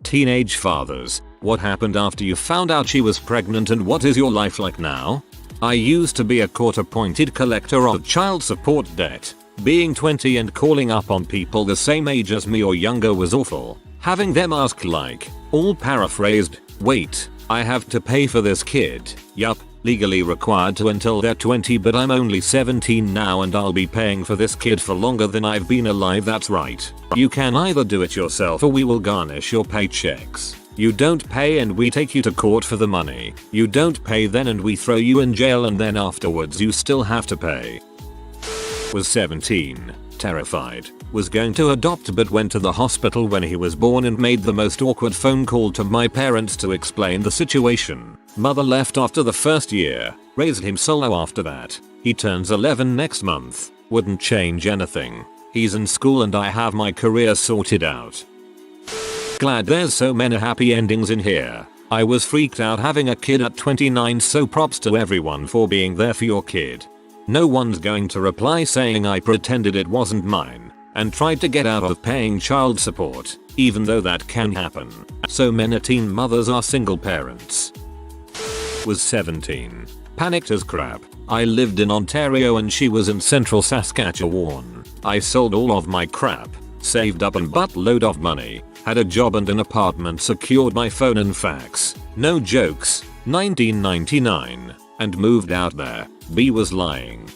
teenage fathers. What happened after you found out she was pregnant and what is your life like now? I used to be a court-appointed collector of child support debt. Being 20 and calling up on people the same age as me or younger was awful. Having them ask like, all paraphrased, wait, I have to pay for this kid. Yup, legally required to until they're 20 but I'm only 17 now and I'll be paying for this kid for longer than I've been alive. That's right. You can either do it yourself or we will garnish your paychecks. You don't pay and we take you to court for the money. You don't pay then and we throw you in jail and then afterwards you still have to pay. Was 17. Terrified. Was going to adopt but went to the hospital when he was born and made the most awkward phone call to my parents to explain the situation. Mother left after the first year. Raised him solo after that. He turns 11 next month. Wouldn't change anything. He's in school and I have my career sorted out. Glad there's so many happy endings in here. I was freaked out having a kid at 29, so props to everyone for being there for your kid. No one's going to reply saying I pretended it wasn't mine and tried to get out of paying child support, even though that can happen. So many teen mothers are single parents. Was 17. Panicked as crap. I lived in Ontario and she was in central Saskatchewan. I sold all of my crap, saved up a buttload of money, had a job and an apartment, secured my phone and fax. No jokes, 1999, and moved out there. B was lying.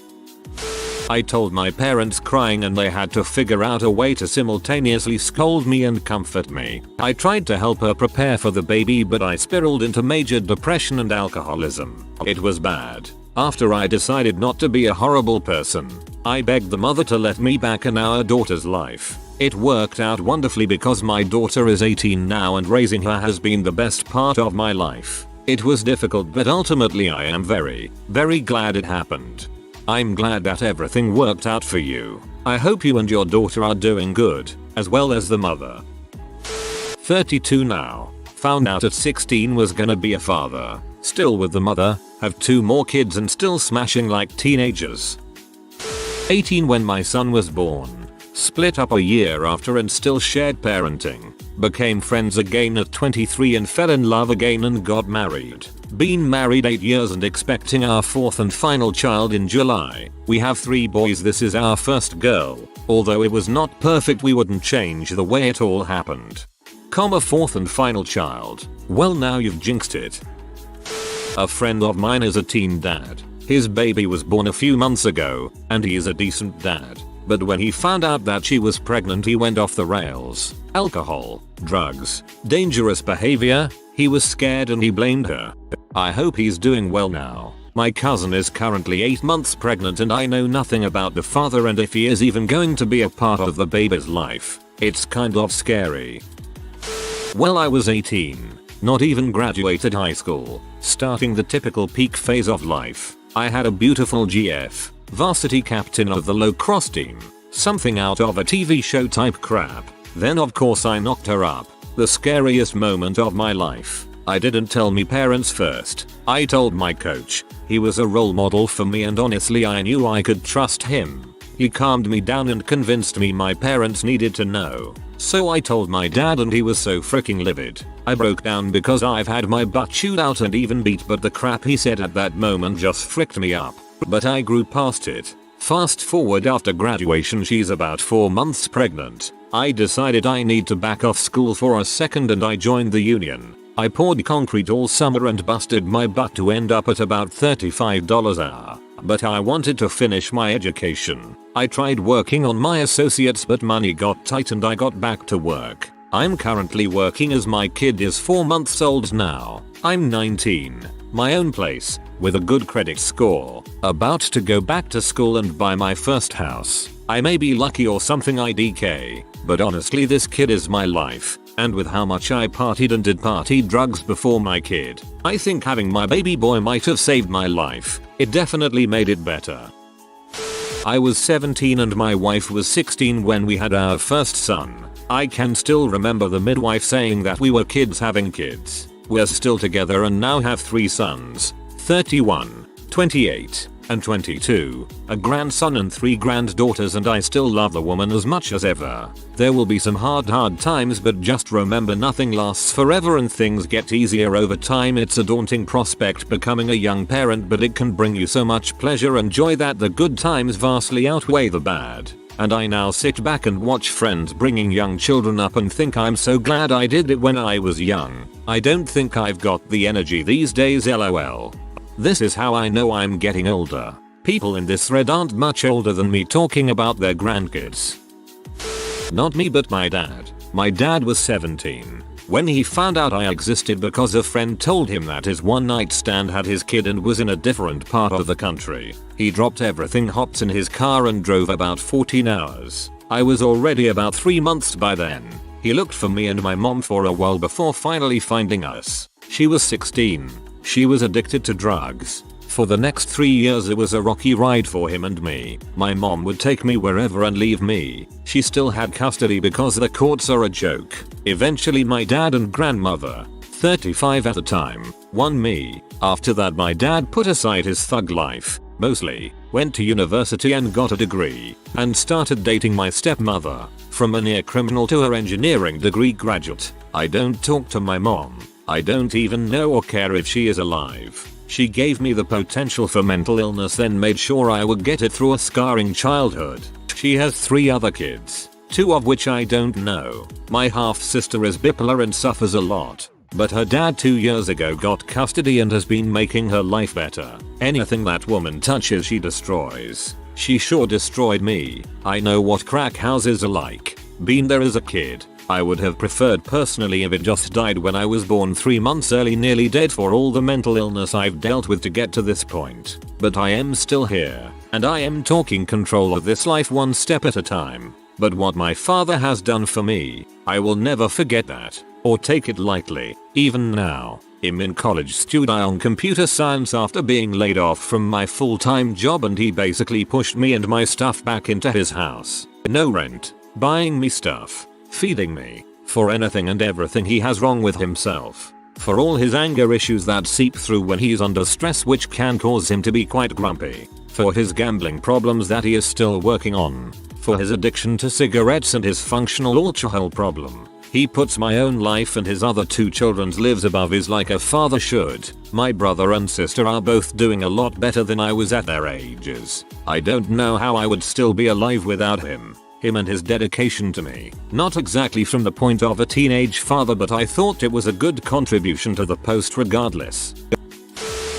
I told my parents crying and they had to figure out a way to simultaneously scold me and comfort me. I tried to help her prepare for the baby but I spiraled into major depression and alcoholism. It was bad. After I decided not to be a horrible person, I begged the mother to let me back in our daughter's life. It worked out wonderfully because my daughter is 18 now and raising her has been the best part of my life. It was difficult but ultimately I am very, very glad it happened. I'm glad that everything worked out for you. I hope you and your daughter are doing good, as well as the mother. 32 now. Found out at 16 was gonna be a father. Still with the mother, have 2 more kids and still smashing like teenagers. 18 when my son was born. Split up a year after and still shared parenting. Became friends again at 23 and fell in love again and got married. Been married 8 years and expecting our 4th and final child in July. We have 3 boys. This is our first girl. Although it was not perfect, we wouldn't change the way it all happened. 4th and final child. Well, now you've jinxed it. A friend of mine is a teen dad. His baby was born a few months ago and he is a decent dad. But when he found out that she was pregnant he went off the rails. Alcohol, drugs, dangerous behavior. He was scared and he blamed her. I hope he's doing well now. My cousin is currently 8 months pregnant and I know nothing about the father and if he is even going to be a part of the baby's life. It's kind of scary. Well, I was 18. Not even graduated high school. Starting the typical peak phase of life. I had a beautiful GF. Varsity captain of the lacrosse team. Something out of a TV show type crap. Then of course I knocked her up. The scariest moment of my life. I didn't tell me parents first. I told my coach. He was a role model for me and honestly I knew I could trust him. He calmed me down and convinced me my parents needed to know. So I told my dad and he was so freaking livid. I broke down because I've had my butt chewed out and even beat, but the crap he said at that moment just fricked me up. But I grew past it. Fast forward, after graduation she's about 4 months pregnant. I decided I need to back off school for a second and I joined the union. I poured concrete all summer and busted my butt to end up at about $35 an hour. But I wanted to finish my education. I tried working on my associates but money got tight and I got back to work. I'm currently working as my kid is 4 months old now. I'm 19. My own place, with a good credit score. About to go back to school and buy my first house. I may be lucky or something IDK, but honestly this kid is my life. And with how much I partied and did party drugs before my kid, I think having my baby boy might have saved my life. It definitely made it better. I was 17 and my wife was 16 when we had our first son. I can still remember the midwife saying that we were kids having kids. We're still together and now have 3 sons, 31, 28, and 22, a grandson and 3 granddaughters, and I still love the woman as much as ever. There will be some hard times, but just remember nothing lasts forever and things get easier over time. It's a daunting prospect becoming a young parent, but it can bring you so much pleasure and joy that the good times vastly outweigh the bad. And I now sit back and watch friends bringing young children up and think I'm so glad I did it when I was young. I don't think I've got the energy these days, lol. This is how I know I'm getting older. People in this thread aren't much older than me talking about their grandkids. Not me, but my dad. My dad was 17 when he found out I existed because a friend told him that his one night stand had his kid and was in a different part of the country. He dropped everything, hopped in his car and drove about 14 hours. I was already about 3 months by then. He looked for me and my mom for a while before finally finding us. She was 16. She was addicted to drugs. For the next 3 years it was a rocky ride for him and me. My mom would take me wherever and leave me. She still had custody because the courts are a joke. Eventually my dad and grandmother, 35 at the time, won me. After that my dad put aside his thug life, mostly, went to university and got a degree, and started dating my stepmother. From a near criminal to her engineering degree graduate. I don't talk to my mom. I don't even know or care if she is alive. She gave me the potential for mental illness, then made sure I would get it through a scarring childhood. She has 3 other kids, 2 of which I don't know. My half-sister is bipolar and suffers a lot. But her dad 2 years ago got custody and has been making her life better. Anything that woman touches she destroys. She sure destroyed me. I know what crack houses are like. Been there as a kid. I would have preferred personally if it just died when I was born 3 months early, nearly dead for all the mental illness I've dealt with to get to this point. But I am still here, and I am taking control of this life one step at a time. But what my father has done for me, I will never forget that, or take it lightly. Even now, I'm in college studying computer science after being laid off from my full-time job, and he basically pushed me and my stuff back into his house. No rent, buying me stuff, feeding me, for anything and everything he has wrong with himself. For all his anger issues that seep through when he's under stress, which can cause him to be quite grumpy. For his gambling problems that he is still working on. For his addiction to cigarettes and his functional alcohol problem. He puts my own life and his other 2 children's lives above his like a father should. My brother and sister are both doing a lot better than I was at their ages. I don't know how I would still be alive without him. Him and his dedication to me. Not exactly from the point of a teenage father, but I thought it was a good contribution to the post regardless.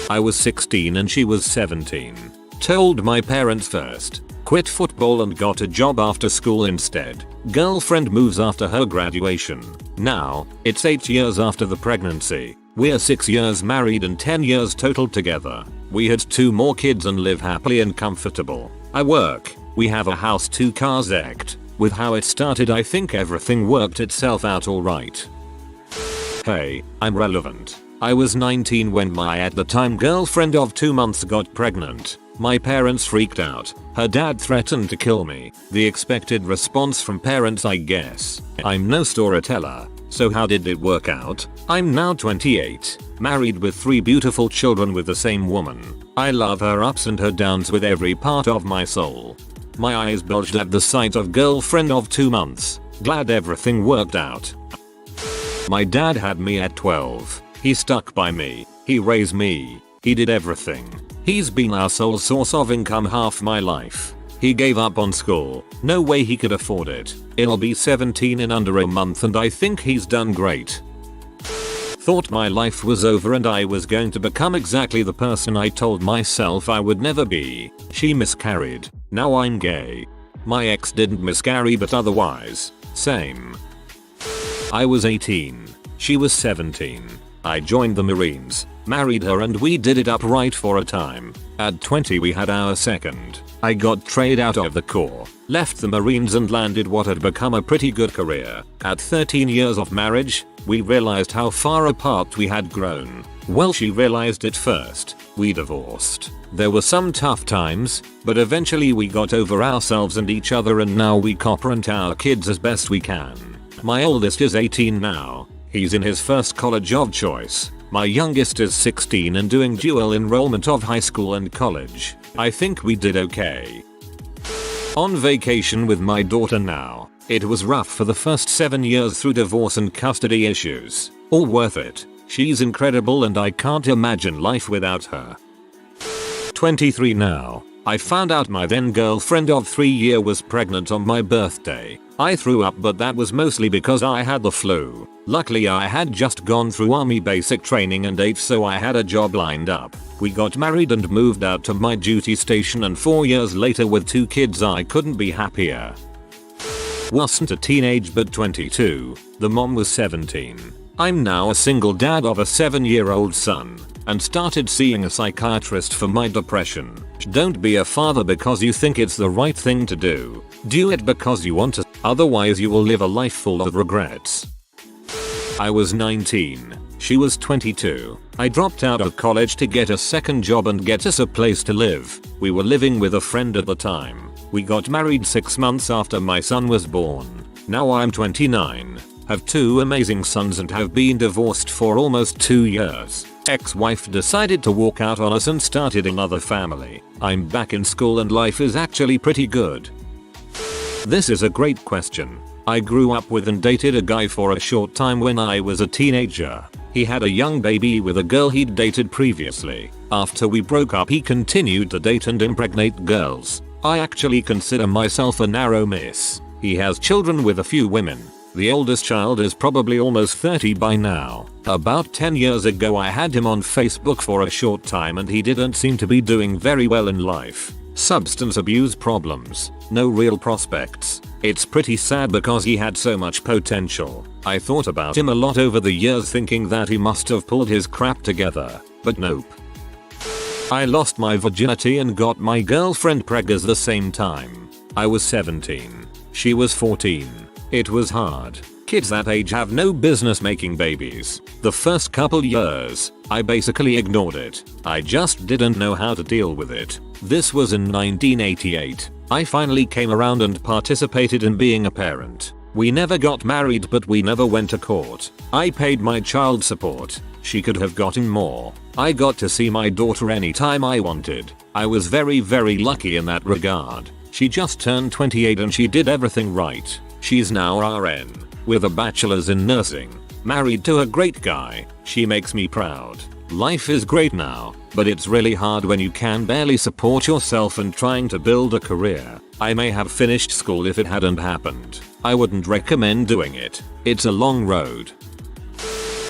I was 16 and she was 17. Told my parents first. Quit football and got a job after school instead. Girlfriend moves after her graduation. Now, it's 8 years after the pregnancy. We're 6 years married and 10 years total together. We had 2 more kids and live happily and comfortable. I work. We have a house, 2 cars. With how it started, I think everything worked itself out alright. Hey, I'm relevant. I was 19 when my at the time girlfriend of 2 months got pregnant. My parents freaked out. Her dad threatened to kill me. The expected response from parents, I guess. I'm no storyteller. So how did it work out? I'm now 28, married with 3 beautiful children with the same woman. I love her ups and her downs with every part of my soul. My eyes bulged at the sight of girlfriend of 2 months. Glad everything worked out. My dad had me at 12. He stuck by me. He raised me. He did everything. He's been our sole source of income half my life. He gave up on school. No way he could afford it. It'll be 17 in under a month and I think he's done great. Thought my life was over and I was going to become exactly the person I told myself I would never be. She miscarried. Now I'm gay. My ex didn't miscarry, but otherwise, same. I was 18. She was 17. I joined the Marines, married her and we did it upright for a time. At 20 we had our second. I got traded out of the Corps, left the Marines and landed what had become a pretty good career. At 13 years of marriage, we realized how far apart we had grown. Well, she realized it first. We divorced. There were some tough times, but eventually we got over ourselves and each other and now we co-parent our kids as best we can. My oldest is 18 now. He's in his first college of choice. My youngest is 16 and doing dual enrollment of high school and college. I think we did okay. On vacation with my daughter now. It was rough for the first 7 years through divorce and custody issues. All worth it. She's incredible and I can't imagine life without her. 23 now. I found out my then girlfriend of 3 years was pregnant on my birthday. I threw up, but that was mostly because I had the flu. Luckily I had just gone through army basic training and ate, so I had a job lined up. We got married and moved out to my duty station, and 4 years later with 2 kids I couldn't be happier. Wasn't a teenage but 22. The mom was 17. I'm now a single dad of a 7-year-old son and started seeing a psychiatrist for my depression. Don't be a father because you think it's the right thing to do. Do it because you want to, otherwise you will live a life full of regrets. I was 19. She was 22. I dropped out of college to get a second job and get us a place to live. We were living with a friend at the time. We got married 6 months after my son was born. Now I'm 29. Have 2 amazing sons and have been divorced for almost 2 years. Ex-wife decided to walk out on us and started another family. I'm back in school and life is actually pretty good. This is a great question. I grew up with and dated a guy for a short time when I was a teenager. He had a young baby with a girl he'd dated previously. After we broke up he continued to date and impregnate girls. I actually consider myself a narrow miss. He has children with a few women. The oldest child is probably almost 30 by now. About 10 years ago I had him on Facebook for a short time and he didn't seem to be doing very well in life. Substance abuse problems. No real prospects. It's pretty sad because he had so much potential. I thought about him a lot over the years thinking that he must have pulled his crap together. But nope. I lost my virginity and got my girlfriend preggers the same time. I was 17. She was 14. It was hard. Kids that age have no business making babies. The first couple years, I basically ignored it. I just didn't know how to deal with it. This was in 1988. I finally came around and participated in being a parent. We never got married, but we never went to court. I paid my child support. She could have gotten more. I got to see my daughter anytime I wanted. I was very lucky in that regard. She just turned 28 and she did everything right. She's now RN, with a bachelor's in nursing, married to a great guy. She makes me proud. Life is great now, but it's really hard when you can barely support yourself and trying to build a career. I may have finished school if it hadn't happened. I wouldn't recommend doing it. It's a long road.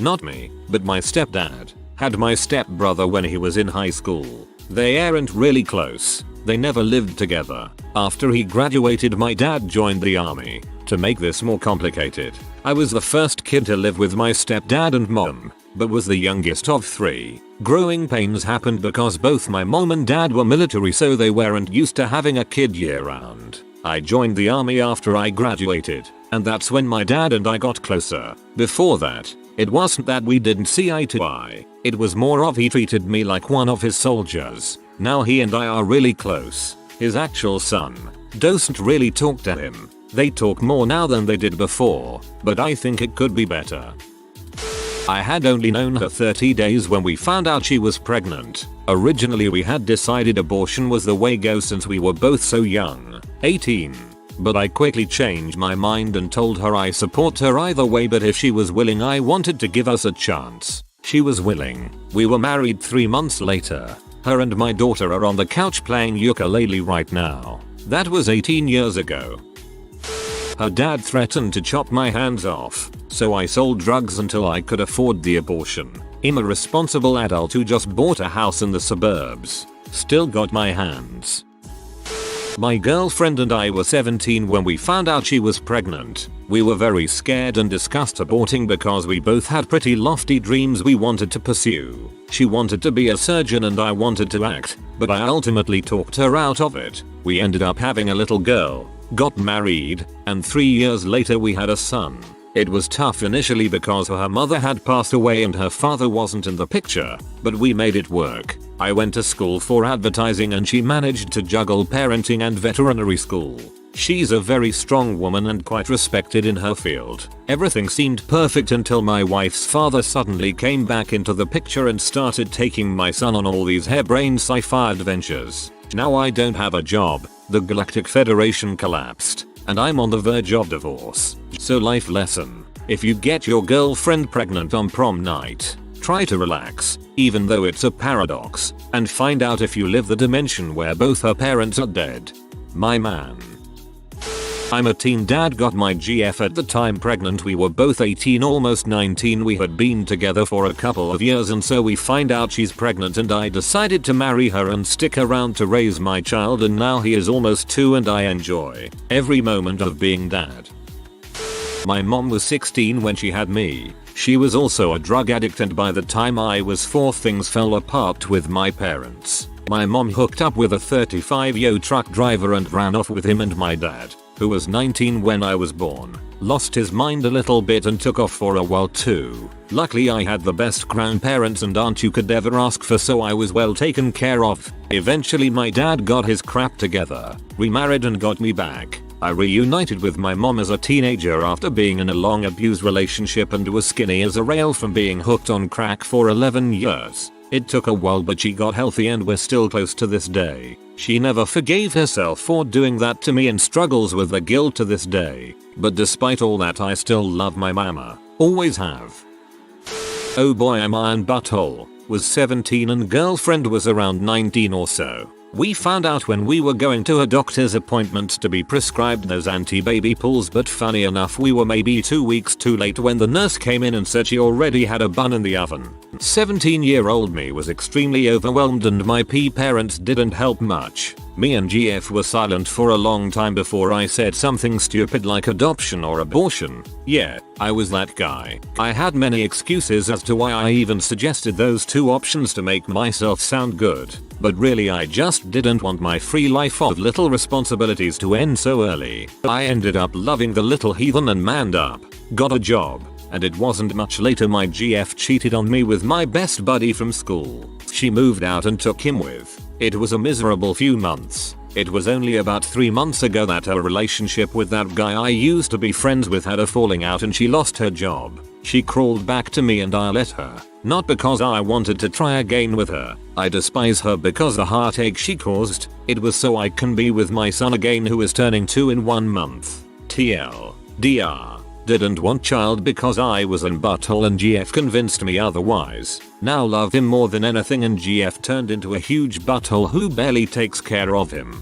Not me, but my stepdad had my stepbrother when he was in high school. They aren't really close. They never lived together. After he graduated, my dad joined the army. To make this more complicated, I was the first kid to live with my stepdad and mom, but was the youngest of 3. Growing pains happened because both my mom and dad were military, so they weren't used to having a kid year round. I joined the army after I graduated, and that's when my dad and I got closer. Before that, it wasn't that we didn't see eye to eye. It was more of he treated me like one of his soldiers. Now he and I are really close. His actual son doesn't really talk to him. They talk more now than they did before, but I think it could be better. I had only known her 30 days when we found out she was pregnant. Originally we had decided abortion was the way to go since we were both so young, 18. But I quickly changed my mind and told her I support her either way, but if she was willing I wanted to give us a chance. She was willing. We were married 3 months later. Her and my daughter are on the couch playing ukulele right now. That was 18 years ago. Her dad threatened to chop my hands off, so I sold drugs until I could afford the abortion. I'm a responsible adult who just bought a house in the suburbs. Still got my hands. My girlfriend and I were 17 when we found out she was pregnant. We were very scared and discussed aborting because we both had pretty lofty dreams we wanted to pursue. She wanted to be a surgeon and I wanted to act, but I ultimately talked her out of it. We ended up having a little girl, got married, and 3 years later we had a son. It was tough initially because her mother had passed away and her father wasn't in the picture, but we made it work. I went to school for advertising and she managed to juggle parenting and veterinary school. She's a very strong woman and quite respected in her field. Everything seemed perfect until my wife's father suddenly came back into the picture and started taking my son on all these harebrained sci-fi adventures. Now I don't have a job, the Galactic Federation collapsed, and I'm on the verge of divorce. So life lesson: if you get your girlfriend pregnant on prom night, try to relax, even though it's a paradox, and find out if you live the dimension where both her parents are dead. My man. I'm a teen dad, got my GF at the time pregnant. We were both 18, almost 19. We had been together for a couple of years, and so we find out she's pregnant, and I decided to marry her and stick around to raise my child, and now he is almost 2 and I enjoy every moment of being dad. My mom was 16 when she had me. She was also a drug addict, and by the time I was 4 things fell apart with my parents. My mom hooked up with a 35-year-old truck driver and ran off with him, and my dad, who was 19 when I was born, lost his mind a little bit and took off for a while too. Luckily I had the best grandparents and aunt you could ever ask for, so I was well taken care of. Eventually my dad got his crap together, remarried and got me back. I reunited with my mom as a teenager after being in a long abuse relationship and was skinny as a rail from being hooked on crack for 11 years. It took a while, but she got healthy and we're still close to this day. She never forgave herself for doing that to me and struggles with the guilt to this day. But despite all that, I still love my mama. Always have. Oh boy, am I an butthole. Was 17 and girlfriend was around 19 or so. We found out when we were going to a doctor's appointment to be prescribed those anti-baby pills, but funny enough we were maybe 2 weeks too late when the nurse came in and said she already had a bun in the oven. 17-year-old me was extremely overwhelmed and my parents didn't help much. Me and GF were silent for a long time before I said something stupid like adoption or abortion. Yeah, I was that guy. I had many excuses as to why I even suggested those 2 options to make myself sound good. But really I just didn't want my free life of little responsibilities to end so early. I ended up loving the little heathen and manned up, got a job, and it wasn't much later my GF cheated on me with my best buddy from school. She moved out and took him with. It was a miserable few months. It was only about 3 months ago that her relationship with that guy I used to be friends with had a falling out and she lost her job. She crawled back to me and I let her. Not because I wanted to try again with her. I despise her because the heartache she caused. It was so I can be with my son again, who is turning 2 in 1 month. TL. DR. Didn't want child because I was an butthole and GF convinced me otherwise. Now love him more than anything and GF turned into a huge butthole who barely takes care of him.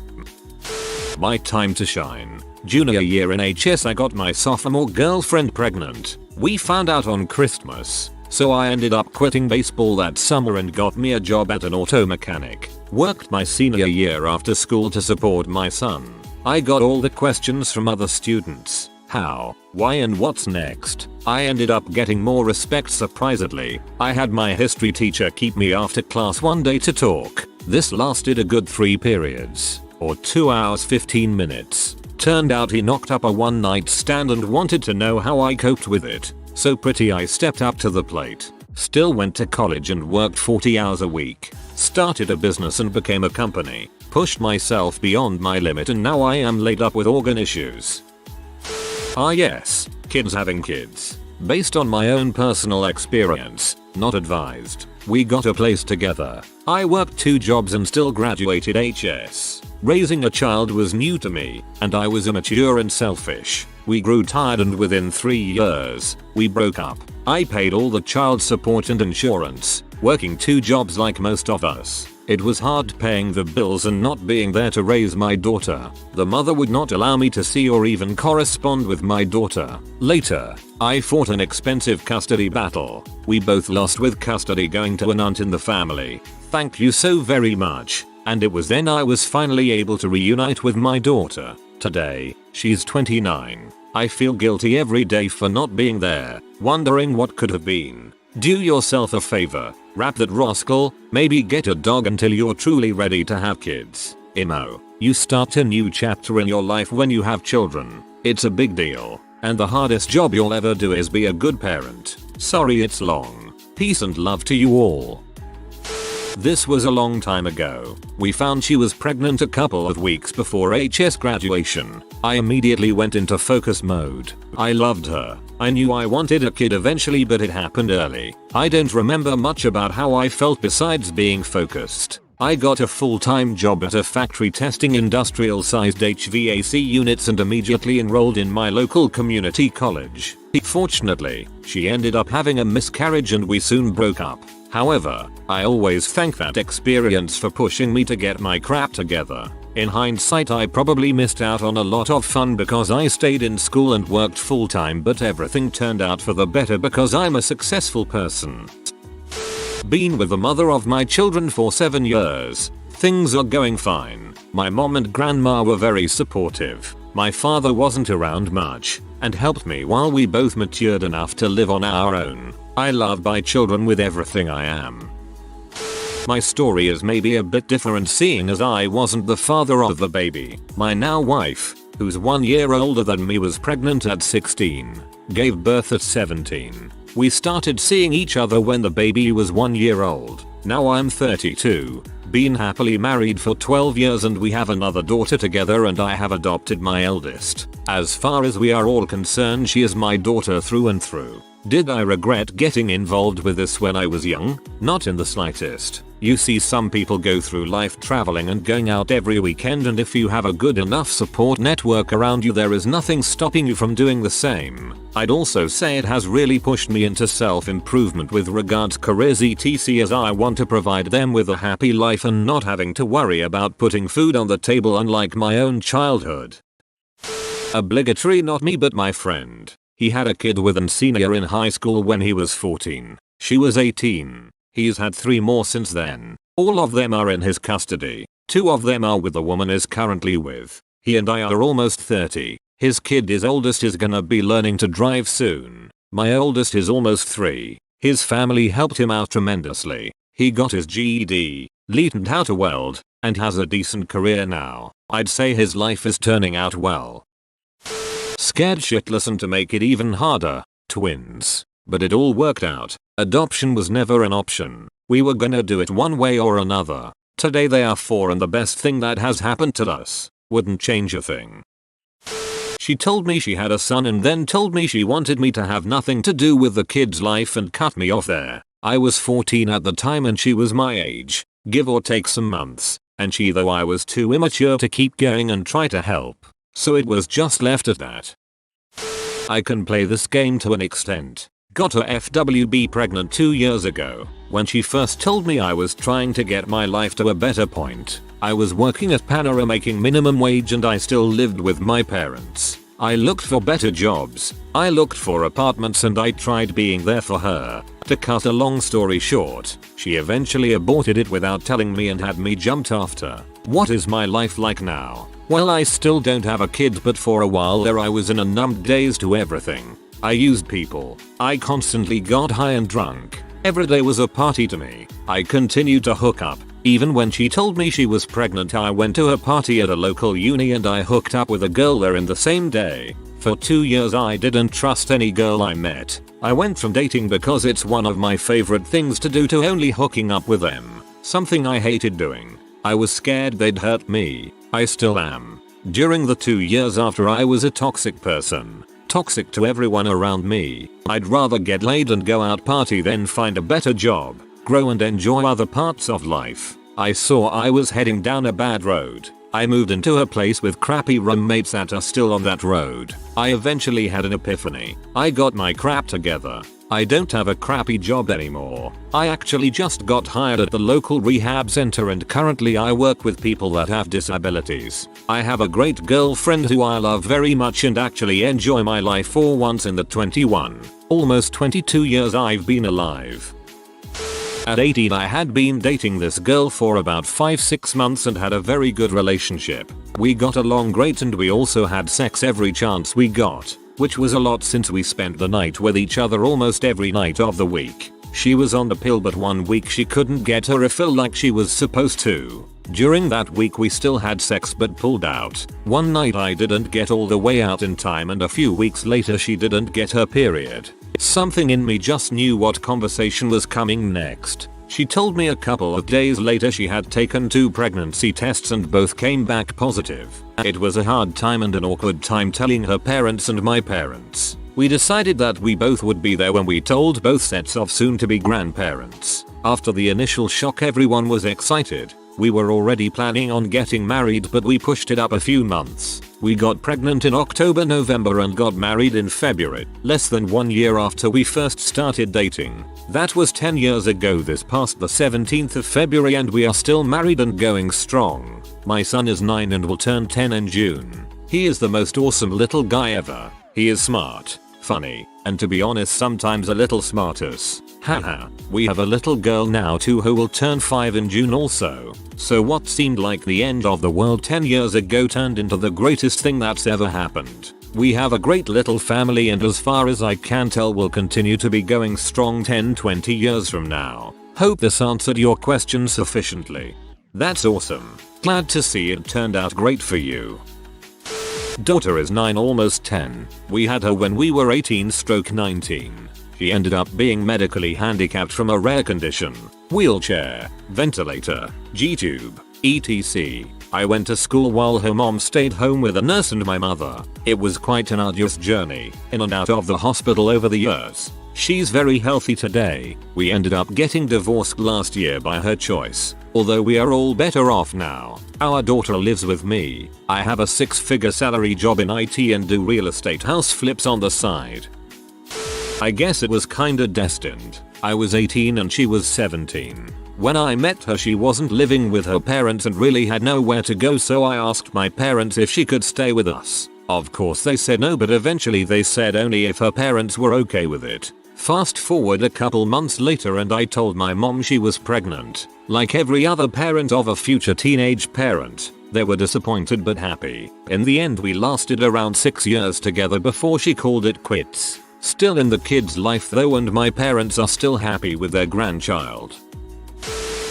My time to shine. Junior year in HS I got my sophomore girlfriend pregnant. We found out on Christmas. So I ended up quitting baseball that summer and got me a job at an auto mechanic. Worked my senior year after school to support my son. I got all the questions from other students. How, why and what's next. I ended up getting more respect surprisingly. I had my history teacher keep me after class one day to talk. This lasted a good 3 periods, or 2 hours 15 minutes. Turned out he knocked up a one night stand and wanted to know how I coped with it. So pretty I stepped up to the plate. Still went to college and worked 40 hours a week. Started a business and became a company. Pushed myself beyond my limit and now I am laid up with organ issues. Ah yes, kids having kids. Based on my own personal experience, not advised. We got a place together. I worked 2 jobs and still graduated HS. Raising a child was new to me, and I was immature and selfish. We grew tired and within 3 years, we broke up. I paid all the child support and insurance, working 2 jobs like most of us. It was hard paying the bills and not being there to raise my daughter. The mother would not allow me to see or even correspond with my daughter. Later, I fought an expensive custody battle. We both lost with custody going to an aunt in the family. Thank you so very much. And it was then I was finally able to reunite with my daughter. Today, she's 29. I feel guilty every day for not being there, wondering what could have been. Do yourself a favor, wrap that rascal, maybe get a dog until you're truly ready to have kids. Emo, you start a new chapter in your life when you have children. It's a big deal, and the hardest job you'll ever do is be a good parent. Sorry it's long. Peace and love to you all. This was a long time ago. We found she was pregnant a couple of weeks before HS graduation. I immediately went into focus mode. I loved her. I knew I wanted a kid eventually, but it happened early. I don't remember much about how I felt besides being focused. I got a full-time job at a factory testing industrial-sized HVAC units and immediately enrolled in my local community college. Fortunately, she ended up having a miscarriage and we soon broke up. However, I always thank that experience for pushing me to get my crap together. In hindsight, I probably missed out on a lot of fun because I stayed in school and worked full-time, but everything turned out for the better because I'm a successful person. Been with the mother of my children for 7 years. Things are going fine. My mom and grandma were very supportive. My father wasn't around much and helped me while we both matured enough to live on our own. I love my children with everything I am. My story is maybe a bit different seeing as I wasn't the father of the baby. My now wife, who's 1 year older than me, was pregnant at 16, gave birth at 17. We started seeing each other when the baby was 1 year old. Now I'm 32, been happily married for 12 years and we have another daughter together, and I have adopted my eldest. As far as we are all concerned, she is my daughter through and through. Did I regret getting involved with this when I was young? Not in the slightest. You see, some people go through life traveling and going out every weekend, and if you have a good enough support network around you, there is nothing stopping you from doing the same. I'd also say it has really pushed me into self-improvement with regards careers etc, as I want to provide them with a happy life and not having to worry about putting food on the table, unlike my own childhood. Obligatory not me but my friend. He had a kid with an senior in high school when he was 14. She was 18. He's had 3 more since then. All of them are in his custody. 2 of them are with the woman he's currently with. He and I are almost 30. His kid, his oldest, is gonna be learning to drive soon. My oldest is almost 3. His family helped him out tremendously. He got his GED, learned how to weld, and has a decent career now. I'd say his life is turning out well. Scared shitless, and to make it even harder, twins. But it all worked out. Adoption was never an option. We were gonna do it one way or another. Today they are 4 and the best thing that has happened to us. Wouldn't change a thing. She told me she had a son and then told me she wanted me to have nothing to do with the kid's life and cut me off there. I was 14 at the time and she was my age, give or take some months, and though I was too immature to keep going and try to help. So it was just left at that. I can play this game to an extent. Got her FWB pregnant 2 years ago. When she first told me I was trying to get my life to a better point. I was working at Panera making minimum wage and I still lived with my parents. I looked for better jobs. I looked for apartments and I tried being there for her. To cut a long story short, she eventually aborted it without telling me and had me jumped after. What is my life like now? Well, I still don't have a kid, but for a while there I was in a numbed daze to everything. I used people. I constantly got high and drunk. Every day was a party to me. I continued to hook up. Even when she told me she was pregnant, I went to her party at a local uni and I hooked up with a girl there in the same day. For 2 years I didn't trust any girl I met. I went from dating because it's one of my favorite things to do to only hooking up with them. Something I hated doing. I was scared they'd hurt me. I still am. During the 2 years after, I was a toxic person. Toxic to everyone around me. I'd rather get laid and go out party than find a better job, grow and enjoy other parts of life. I saw I was heading down a bad road. I moved into a place with crappy roommates that are still on that road. I eventually had an epiphany. I got my crap together. I don't have a crappy job anymore. I actually just got hired at the local rehab center and currently I work with people that have disabilities. I have a great girlfriend who I love very much and actually enjoy my life for once in the 21, almost 22 years I've been alive. At 18 I had been dating this girl for about 5-6 months and had a very good relationship. We got along great and we also had sex every chance we got, which was a lot since we spent the night with each other almost every night of the week. She was on the pill, but 1 week she couldn't get her refill like she was supposed to. During that week we still had sex but pulled out. One night I didn't get all the way out in time and a few weeks later she didn't get her period. Something in me just knew what conversation was coming next. She told me a couple of days later she had taken 2 pregnancy tests and both came back positive. It was a hard time and an awkward time telling her parents and my parents. We decided that we both would be there when we told both sets of soon-to-be grandparents. After the initial shock everyone was excited. We were already planning on getting married, but we pushed it up a few months. We got pregnant in October, November and got married in February, less than 1 year after we first started dating. That was 10 years ago this past the 17th of February, and we are still married and going strong. My son is 9 and will turn 10 in June. He is the most awesome little guy ever. He is smart, funny, and to be honest sometimes a little smartus. Haha. We have a little girl now too who will turn 5 in June also. So what seemed like the end of the world 10 years ago turned into the greatest thing that's ever happened. We have a great little family, and as far as I can tell will continue to be going strong 10-20 years from now. Hope this answered your question sufficiently. That's awesome. Glad to see it turned out great for you. Daughter is 9, almost 10. We had her when we were 18/19. She ended up being medically handicapped from a rare condition. Wheelchair, ventilator, G-tube, etc. I went to school while her mom stayed home with a nurse and my mother. It was quite an arduous journey, in and out of the hospital over the years. She's very healthy today. We ended up getting divorced last year by her choice. Although we are all better off now. Our daughter lives with me. I have a 6-figure salary job in IT and do real estate house flips on the side. I guess it was kinda destined. I was 18 and she was 17. When I met her she wasn't living with her parents and really had nowhere to go, so I asked my parents if she could stay with us. Of course they said no, but eventually they said only if her parents were okay with it. Fast forward a couple months later and I told my mom she was pregnant. Like every other parent of a future teenage parent, they were disappointed but happy. In the end we lasted around 6 years together before she called it quits. Still in the kid's life though, and my parents are still happy with their grandchild.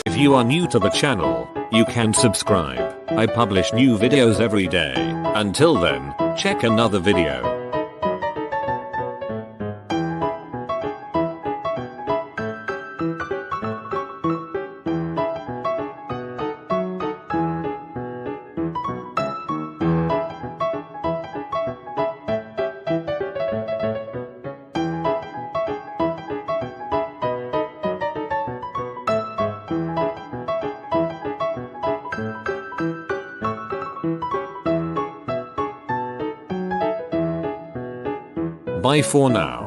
If you are new to the channel, you can subscribe. I publish new videos every day. Until then, check another video. Bye for now.